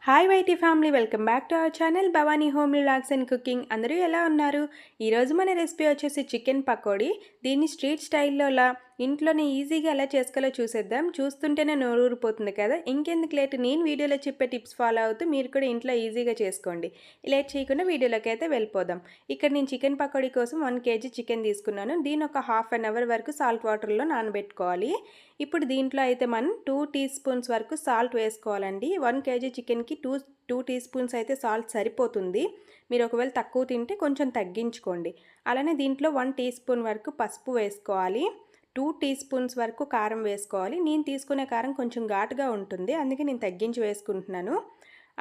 Hi YT family, welcome back to our channel Bhavani home vlogs and cooking. అందరూ ఎలా ఉన్నారు? ఈరోజు మన రెసిపీ వచ్చేసి చికెన్ పకోడీ. దీన్ని స్ట్రీట్ స్టైల్లోలా ఇంట్లోనే ఈజీగా ఎలా చేసుకోవాలో చూసేద్దాం. చూస్తుంటేనే నోరూరిపోతుంది కదా. ఇంకెందుకు లేట్, నేను వీడియోలో చెప్పే టిప్స్ ఫాలో అవుతూ మీరు కూడా ఇంట్లో ఈజీగా చేసుకోండి. లేట్ చేయకుండా వీడియోలోకి అయితే వెళ్ళిపోదాం. ఇక్కడ నేను చికెన్ పకోడీ కోసం 1 kg చికెన్ తీసుకున్నాను. దీన్ని ఒక ½ an hour వరకు సాల్ట్ వాటర్లో నానబెట్టుకోవాలి. ఇప్పుడు దీంట్లో అయితే మనం 2 teaspoons వరకు సాల్ట్ వేసుకోవాలండి. 1 kg చికెన్కి 2 teaspoons అయితే సాల్ట్ సరిపోతుంది. మీరు ఒకవేళ తక్కువ తింటే కొంచెం తగ్గించుకోండి. అలానే దీంట్లో 1 teaspoon వరకు పసుపు వేసుకోవాలి. 2 teaspoons వరకు కారం వేసుకోవాలి. నేను తీసుకునే కారం కొంచెం ఘాటుగా ఉంటుంది, అందుకే నేను తగ్గించి వేసుకుంటున్నాను.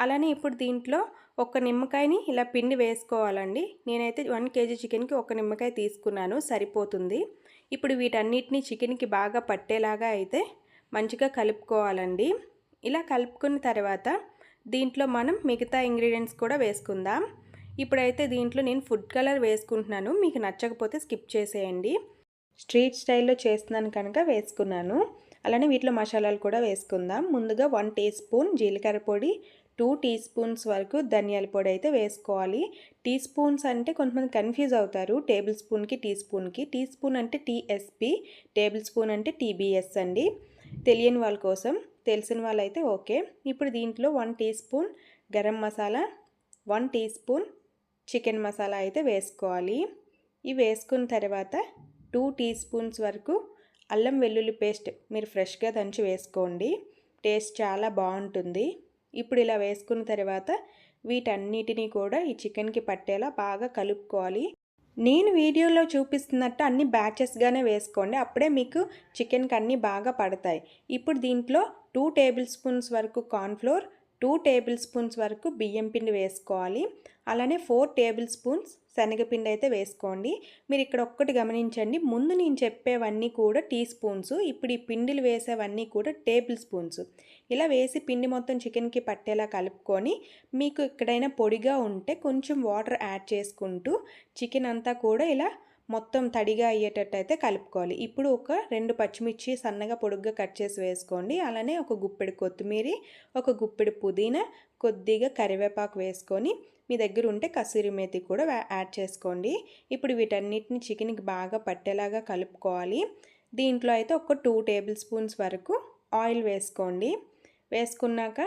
అలానే ఇప్పుడు దీంట్లో ఒక నిమ్మకాయని ఇలా పిండి వేసుకోవాలండి. నేనైతే 1 kg చికెన్కి ఒక నిమ్మకాయ తీసుకున్నాను, సరిపోతుంది. ఇప్పుడు వీటన్నిటిని చికెన్కి బాగా పట్టేలాగా అయితే మంచిగా కలుపుకోవాలండి. ఇలా కలుపుకున్న తర్వాత దీంట్లో మనం మిగతా ఇంగ్రీడియంట్స్ కూడా వేసుకుందాం. ఇప్పుడైతే దీంట్లో నేను ఫుడ్ కలర్ వేసుకుంటున్నాను. మీకు నచ్చకపోతే స్కిప్ చేసేయండి. స్ట్రీట్ స్టైల్లో చేస్తున్నాను కనుక వేసుకున్నాను. అలానే వీటిలో మసాలాలు కూడా వేసుకుందాం. ముందుగా 1 teaspoon జీలకర్ర పొడి, 2 teaspoons వరకు ధనియాల పొడి అయితే వేసుకోవాలి. టీ స్పూన్స్ అంటే కొంతమంది కన్ఫ్యూజ్ అవుతారు. టేబుల్ స్పూన్కి టీ స్పూన్కి. టీ స్పూన్ అంటే టీఎస్పీ, టేబుల్ స్పూన్ అంటే టీబీఎస్ అండి. తెలియని వాళ్ళ కోసం, తెలిసిన వాళ్ళైతే ఓకే. ఇప్పుడు దీంట్లో 1 teaspoon garam masala, 1 teaspoon chicken masala అయితే వేసుకోవాలి. ఇవి వేసుకున్న తర్వాత 2 teaspoons వరకు అల్లం వెల్లుల్లి పేస్ట్ మీరు ఫ్రెష్గా దంచి వేసుకోండి. టేస్ట్ చాలా బాగుంటుంది. ఇప్పుడు ఇలా వేసుకున్న తర్వాత వీటన్నిటిని కూడా ఈ చికెన్కి పట్టేలా బాగా కలుపుకోవాలి. నేను వీడియోలో చూపిస్తున్నట్టు అన్ని బ్యాచెస్గానే వేసుకోండి, అప్పుడే మీకు చికెన్కి అన్నీ బాగా పడతాయి. ఇప్పుడు దీంట్లో 2 tablespoons వరకు కార్న్ఫ్లోర్, 2 tablespoons వరకు బియ్యం పిండి వేసుకోవాలి. అలానే 4 tablespoons శనగపిండి అయితే వేసుకోండి. మీరు ఇక్కడ ఒక్కటి గమనించండి, ముందు నేను చెప్పేవన్నీ కూడా టీ స్పూన్స్, ఇప్పుడు ఈ పిండిలు వేసేవన్నీ కూడా టేబుల్ స్పూన్స్. ఇలా వేసి పిండి మొత్తం చికెన్కి పట్టేలా కలుపుకొని మీకు ఎక్కడైనా పొడిగా ఉంటే కొంచెం వాటర్ యాడ్ చేసుకుంటూ చికెన్ అంతా కూడా ఇలా మొత్తం తడిగా అయ్యేటట్టు అయితే కలుపుకోవాలి. ఇప్పుడు ఒక 2 పచ్చిమిర్చి సన్నగా పొడుగ్గా కట్ చేసి వేసుకోండి. అలానే ఒక గుప్పెడు కొత్తిమీర, ఒక గుప్పెడు పుదీనా, కొద్దిగా కరివేపాకు వేసుకొని మీ దగ్గర ఉంటే కసూరి మేతి కూడా యాడ్ చేసుకోండి. ఇప్పుడు వీటన్నిటిని చికెన్కి బాగా పట్టేలాగా కలుపుకోవాలి. దీంట్లో అయితే ఒక 2 tablespoons వరకు ఆయిల్ వేసుకోండి. వేసుకున్నాక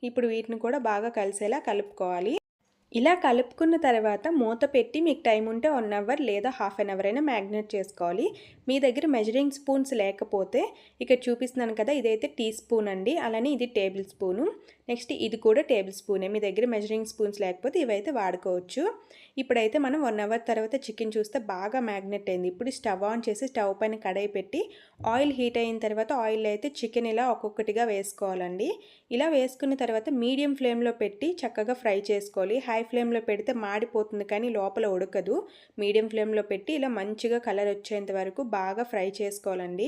ఇప్పుడు వీటిని కూడా బాగా కలిసేలా కలుపుకోవాలి. ఇలా కలుపుకున్న తర్వాత మూత పెట్టి మీకు టైం ఉంటే 1 hour లేదా ½ an hour అయినా మ్యాగ్నేట్ చేసుకోవాలి. మీ దగ్గర మెజరింగ్ స్పూన్స్ లేకపోతే ఇక్కడ చూపిస్తున్నాను కదా, ఇదైతే టీ స్పూన్ అండి. అలానే ఇది టేబుల్ స్పూను, నెక్స్ట్ ఇది కూడా టేబుల్ స్పూనే. మీ దగ్గర మెజరింగ్ స్పూన్స్ లేకపోతే ఇవైతే వాడుకోవచ్చు. ఇప్పుడైతే మనం 1 hour తర్వాత చికెన్ చూస్తే బాగా మ్యాగ్నేట్ అయింది. ఇప్పుడు స్టవ్ ఆన్ చేసి స్టవ్ పైన కడాయి పెట్టి ఆయిల్ హీట్ అయిన తర్వాత ఆయిల్ అయితే చికెన్ ఇలా ఒక్కొక్కటిగా వేసుకోవాలండి. ఇలా వేసుకున్న తర్వాత మీడియం ఫ్లేమ్లో పెట్టి చక్కగా ఫ్రై చేసుకోవాలి. హై ఫ్లేమ్లో పెడితే మాడిపోతుంది కానీ లోపల ఉడకదు. మీడియం ఫ్లేమ్లో పెట్టి ఇలా మంచిగా కలర్ వచ్చేంత వరకు బాగా ఫ్రై చేసుకోవాలండి.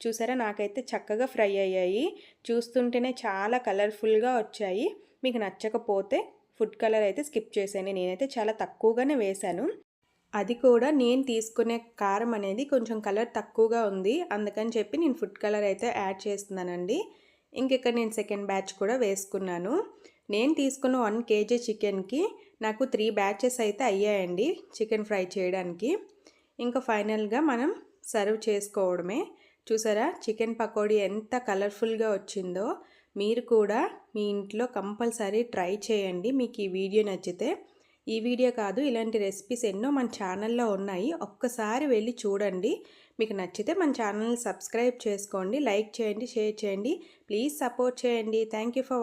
చూసారా, నాకైతే చక్కగా ఫ్రై అయ్యాయి. చూస్తుంటేనే చాలా కలర్ఫుల్గా వచ్చాయి. మీకు నచ్చకపోతే ఫుడ్ కలర్ అయితే స్కిప్ చేసేయండి. నేనైతే చాలా తక్కువగానే వేశాను. అది కూడా నేను తీసుకునే కారం అనేది కొంచెం కలర్ తక్కువగా ఉంది, అందుకని చెప్పి నేను ఫుడ్ కలర్ అయితే యాడ్ చేస్తున్నానండి. ఇంకెక్కడ నేను సెకండ్ బ్యాచ్ కూడా వేసుకున్నాను. నేను తీసుకున్న 1 kg చికెన్కి నాకు 3 batches అయితే అయ్యాయండి చికెన్ ఫ్రై చేయడానికి. ఇంకా ఫైనల్గా మనం సర్వ్ చేసుకోవడమే. చూసారా, చికెన్ పకోడీ ఎంత కలర్ఫుల్గా వచ్చిందో. మీరు కూడా మీ ఇంట్లో కంపల్సరీ ట్రై చేయండి మీకు ఈ వీడియో నచ్చితే. ఈ వీడియో కాదు, ఇలాంటి రెసిపీస్ ఎన్నో మన ఛానల్లో ఉన్నాయి, ఒక్కసారి వెళ్ళి చూడండి. మీకు నచ్చితే మన ఛానల్ని సబ్స్క్రైబ్ చేసుకోండి, లైక్ చేయండి, షేర్ చేయండి. ప్లీజ్ సపోర్ట్ చేయండి. Thank you for watching.